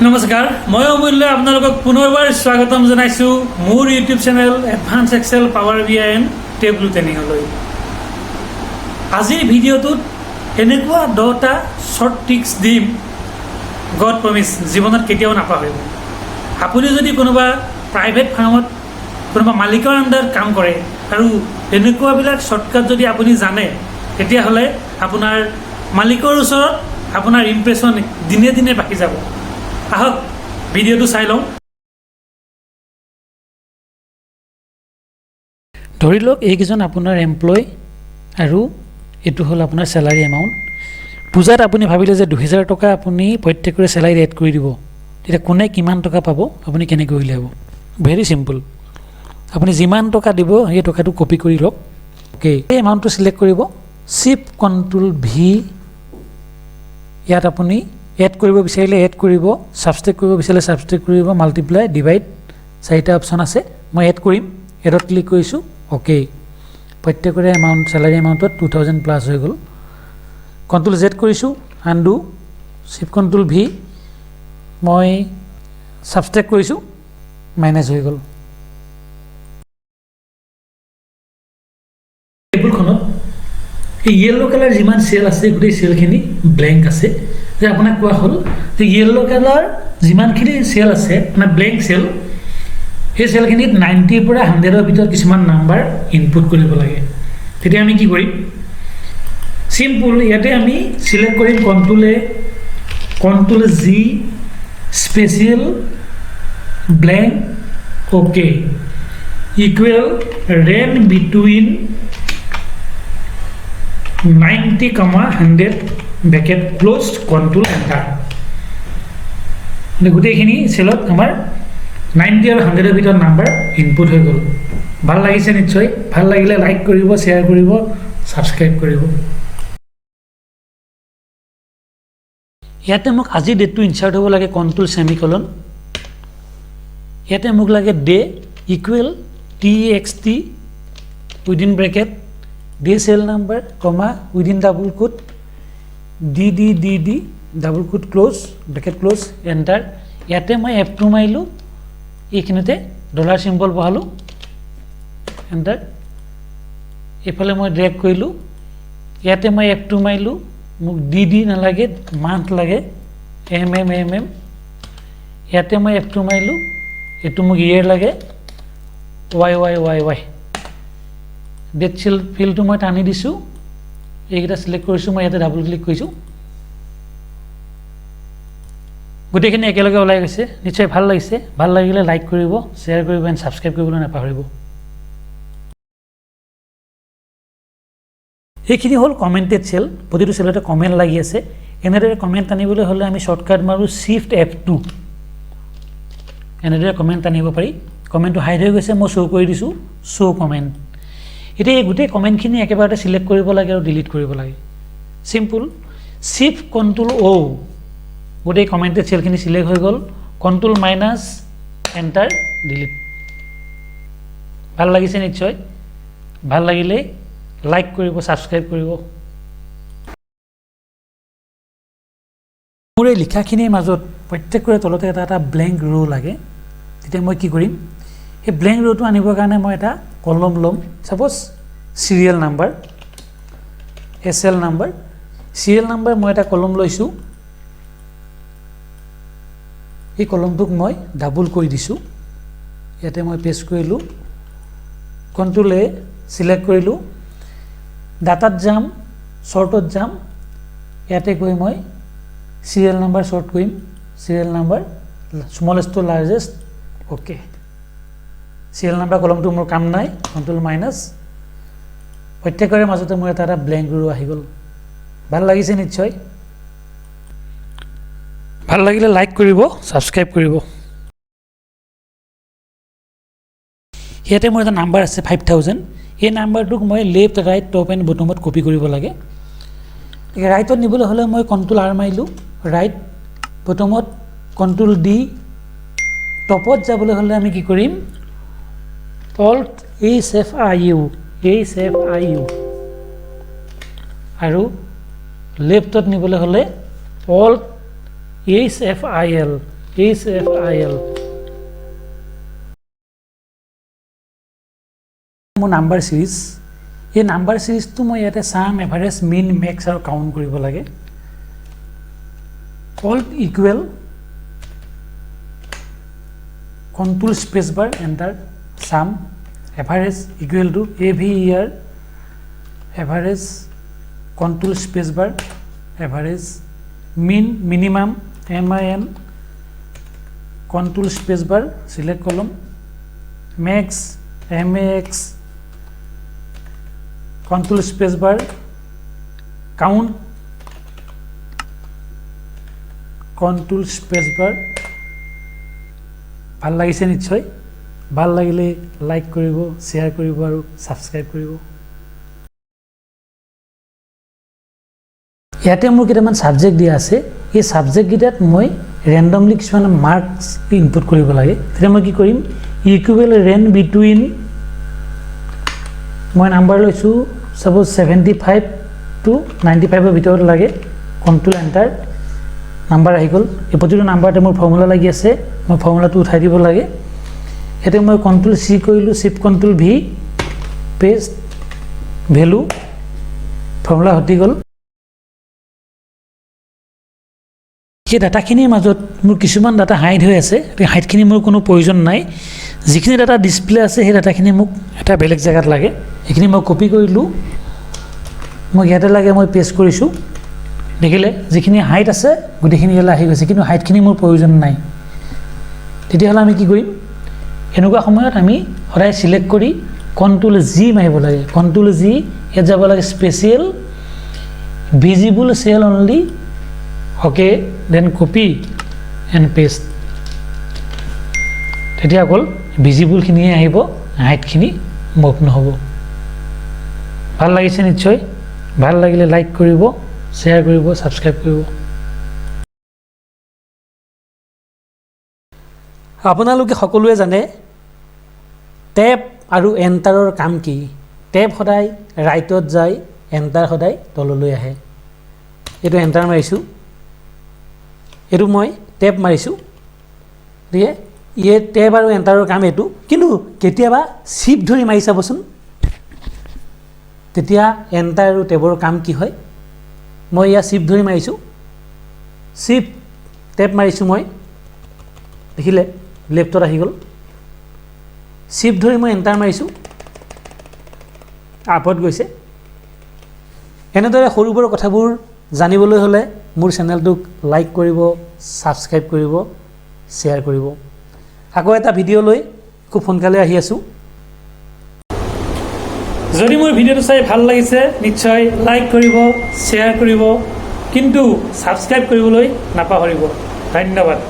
নমস্কাৰ মই অমূল্য আপোনালোকক পুনৰবাৰ স্বাগতম জনাইছোঁ মোৰ YouTube channel advance excel power BI and Tableau ট্ৰেইনিঙলৈ। আজিৰ ভিডিঅ'টোত এনেকুৱা 10টা শ্বৰ্ট ট্ৰিক্স দিম, গড প্ৰমিছ জীৱনত কেতিয়াও নাপাহৰিব। আপুনি যদি কোনোবা প্ৰাইভেট ফাৰ্মত কোনোবা মালিকৰ আণ্ডাৰত কাম কৰে আৰু এনেকুৱাবিলাক শ্বৰ্টকাট যদি আপুনি জানে, তেতিয়াহ'লে আপোনাৰ মালিকৰ ওচৰত আপোনাৰ ইমপ্ৰেশ্যন দিনে দিনে বাঢ়ি যাব। আহক ভিডিঅ'টো চাই লওঁ। ধৰি লওক এইকেইজন আপোনাৰ এমপ্লয় আৰু এইটো হ'ল আপোনাৰ চেলাৰী এমাউণ্ট। পূজাত আপুনি ভাবিলে যে 2000 টকা আপুনি প্ৰত্যেকৰে চেলাৰী এড কৰি দিব, তেতিয়া কোনে কিমান টকা পাব আপুনি কেনেকৈ উলিয়াব? ভেৰি চিম্পল, আপুনি যিমান টকা দিব সেই টকাটো কপি কৰি লওক। অ'কে, এই এমাউণ্টটো চিলেক্ট কৰিব, Shift Ctrl V, ইয়াত আপুনি এড কৰিব বিচাৰিলে এড কৰিব, ছাবষ্ট্ৰেক্ট কৰিব বিচাৰিলে ছাবষ্ট্ৰেক্ট কৰিব, মাল্টিপ্লাই, ডিভাইড 4টা অপশ্যন আছে। মই এড কৰিম, এডত ক্লিক কৰিছোঁ। অ'কে, প্ৰত্যেকৰে এমাউণ্ট চেলাৰী এমাউণ্টত 2000 প্লাছ হৈ গ'ল। Ctrl Z কৰিছোঁ, আনডু, Shift Ctrl V, মই ছাবষ্ট্ৰেক্ট কৰিছোঁ, মাইনাছ হৈ গ'ল। টেবুলখনত এই য়েল্ল' কালাৰ যিমান চেল আছে গোটেই চেলখিনি ব্লেংক আছে। যে আপোনাক কোৱা হ'ল যে য়েল্ল' কালাৰ যিমানখিনি চেল আছে মানে ব্লেংক চেল, সেই চেলখিনিত 90ৰ পৰা 100ৰ ভিতৰত কিছুমান নাম্বাৰ ইনপুট কৰিব লাগে। তেতিয়া আমি কি কৰিম? চিম্পুল, ইয়াতে আমি চিলেক্ট কৰিম Ctrl G, special, blank, okay, equal rand between 90, 100 bracket close, control enter. গোটেইখিনি চেলত আমাৰ 90 আৰু 100ৰ ভিতৰত নাম্বাৰ ইনপুট হৈ গ'ল। ভাল লাগিছে নিশ্চয়? ভাল লাগিলে লাইক কৰিব, শ্বেয়াৰ কৰিব, ছাবস্ক্ৰাইব কৰিব। ইয়াতে মোক আজি ডেটটো ইনচাৰ্ট হ'ব লাগে, কণ্ট্ৰোল ছেমিকলন। ইয়াতে মোক লাগে the equal TXT within bracket the cell number, comma, within double quote DD double quote close, bracket close, enter. ইয়াতে মই F2 মাৰিলোঁ, এইখিনিতে ডলাৰ চিম্বল বহালোঁ, এণ্টাৰ। এইফালে মই ড্ৰেগ কৰিলোঁ, ইয়াতে মই F2 মাৰিলোঁ, মোক DD নালাগে, মান্থ লাগে, MM। ইয়াতে মই F2 মাৰিলোঁ, এইটো মোক ইয়েৰ লাগে, YY। ডেট চেল ফিল্ডটো মই টানি দিছোঁ, এইকেইটা চিলেক্ট কৰিছোঁ, মই ইয়াতে ডাবল ক্লিক কৰিছোঁ, গোটেইখিনি একেলগে ওলাই গৈছে। নিশ্চয় ভাল লাগিছে? ভাল লাগিলে লাইক কৰিব, শ্বেয়াৰ কৰিব এণ্ড ছাবস্ক্ৰাইব কৰিবলৈ নাপাহৰিব। এইখিনি হ'ল কমেণ্টেড চেল, প্ৰতিটো চেলতে কমেণ্ট লাগি আছে। এনেদৰে কমেণ্ট আনিবলৈ হ'লে আমি শ্বৰ্টকাট মাৰোঁ Shift F2, এনেদৰে কমেণ্ট আনিব পাৰি। কমেণ্টটো হাইড হৈ গৈছে, মই শ্ব' কৰি দিছোঁ, শ্ব' কমেণ্ট। এতিয়া এই গোটেই কমেণ্টখিনি একেবাৰতে চিলেক্ট কৰিব লাগে আৰু ডিলিট কৰিব লাগে। চিম্পুল, Shift Ctrl O, গোটেই কমেণ্টেড চেলখিনি চিলেক্ট হৈ গ'ল, কণ্ট্ৰোল মাইনাছ, এণ্টাৰ, ডিলিট। ভাল লাগিছে নিশ্চয়? ভাল লাগিলে লাইক কৰিব, ছাবস্ক্ৰাইব কৰিব। মোৰ এই লিখাখিনিৰ মাজত প্ৰত্যেকৰে তলতে এটা ব্লেংক ৰ' লাগে। তেতিয়া মই কি কৰিম? সেই ব্লেংক ৰ'টো আনিবৰ কাৰণে মই এটা কলম ল'ম। Suppose serial number, SL number, serial number মই এটা কলম লৈছোঁ। এই কলমটোক মই ডাবল কৰি দিছোঁ, ইয়াতে মই পেষ্ট কৰিলোঁ, Ctrl A, চিলেক্ট কৰিলোঁ, ডাটাত যাম, শ্বৰ্টত যাম, ইয়াতে গৈ মই চিৰিয়েল নাম্বাৰ শ্বৰ্ট কৰিম, serial number smallest to largest, okay. Serial number কলমটো মোৰ কাম নাই, কণ্ট্ৰোল মাইনাছ। প্ৰত্যেকৰে মাজতে মোৰ এটা ব্লেংক ৰ' আহি গ'ল। ভাল লাগিছে নিশ্চয়? ভাল লাগিলে লাইক কৰিব, ছাবস্ক্ৰাইব কৰিব। ইয়াতে মোৰ এটা নাম্বাৰ আছে 5000, এই নাম্বাৰটোক মই লেফ্ট, ৰাইট, টপ এণ্ড বটমত কপি কৰিব লাগে। ৰাইটত নিবলৈ হ'লে মই Ctrl R মাৰিলোঁ, ৰাইট, বটমত Ctrl D, টপত যাবলৈ হ'লে আমি কি কৰিম? Alt HFIU, আৰু লেফ্টত নিবলৈ হ'লে Alt HFIL, HFIL মোৰ নাম্বাৰ সিৰিজ এই নাম্বাৰ সিৰিজটো মই ইয়াতে সাম এভাৰেজ মিন মেক্স আৰু কাউন্ট কৰিব লাগে alt equal control space bar enter sum average equal to AVER average control space bar average mean minimum MIN control space bar select column max MAX control space bar count control space bar ভাল লাগিছে নিশ্চয় ভাল লাগিলে like কৰিব share কৰিব আৰু subscribe কৰিব ইয়াতে মোৰ কেইটামান সাবজেক্ট দিয়া আছে এই সাবজেক্ট গিটাত মই ৰেন্ডমলি কিছুমান মাৰ্কস ইনপুট কৰিব লাগে তেতিয়া মই কি কৰিম ইকুৱেল ৰেন বিটুইন মই নাম্বাৰ লৈছো সাপোজ 75 টু 95 ৰ ভিতৰত লাগে কন্ট্ৰোল এন্টাৰ নাম্বাৰ আহি গল এই প্ৰতিটো নাম্বাৰতে মোৰ ফৰ্মুলা লাগি আছে মই ফৰ্মুলাটো উঠাই দিব লাগে এতে মই কন্ট্ৰোল সি কৰিলো shift control V paste value formula হতি গল এই ডাটাখিনিৰ মাজত মোৰ কিছুমান ডাটা হাইড হৈ আছে এই হাইডখিনি মোৰ কোনো প্ৰয়োজন নাই যিখিনি ডাটা ডিসপ্লে আছে সেই ডাটাখিনি মোক এটা বেলেগ জায়গাত লাগে এইখিনি মই কপি কৰিলো মই ইয়াতে লাগে মই পেস্ট কৰিছো দেখিলে যিখিনি হাইট আছে গুটিখিনি এলা আহি গৈছে কিন্তু হাইটখিনি মোৰ প্ৰয়োজন নাই তেতিয়া হলে আমি কি কৰিম এনেকুৱা সময়ত আমি হৰাই সিলেক্ট কৰি কন্ট্ৰোল জি মাৰিব লাগে কন্ট্ৰোল জি ইয়াত যাব লাগে special visible cell only okay then copy and paste তেতিয়া অকল ভিজিবল খিনি আহিব হাইটখিনি মুভ নহব ভাল লাগিছে নিশ্চয় ভাল লাগিলে লাইক কৰিব শেয়াৰ কৰিব সাবস্ক্ৰাইব কৰিব আপোনালোকে সকলোৱে জানে ট্যাব আৰু এন্টাৰৰ কাম কি ট্যাব সদায় ৰাইটত যায় এন্টাৰ সদায় তললৈ আহে এটো এন্টাৰ মাৰিছো এটো মই ট্যাব মাৰিছো দিয়ে ইয়ে ট্যাব আৰু এন্টাৰৰ কাম এটো কিন্তু কেতিয়াবা শিফট ধৰি মাৰি চাবচোন তেতিয়া এন্টাৰ আৰু ট্যাবৰ কাম কি হয় মই ইয়া শিফট ধৰি মাৰিছো শিফট ট্যাব মাৰিছো মই দেখিলে লেফটত আহি গল শিফট ধৰি মই এন্টাৰ মাৰিছো আপত গৈছে এনেদৰে সৰু সৰু কথাবোৰ জানিবলৈ হলে মোৰ চেনেলটোক লাইক কৰিব সাবস্ক্ৰাইব কৰিব শেয়াৰ কৰিব আকৌ এটা ভিডিও লৈ খুব সোনকালে আহি আছো যদি মোৰ ভিডিওটো চাই ভাল লাগিছে নিশ্চয় লাইক কৰিব শেয়াৰ কৰিব কিন্তু সাবস্ক্ৰাইব কৰিবলৈ নাপাহৰিব ধন্যবাদ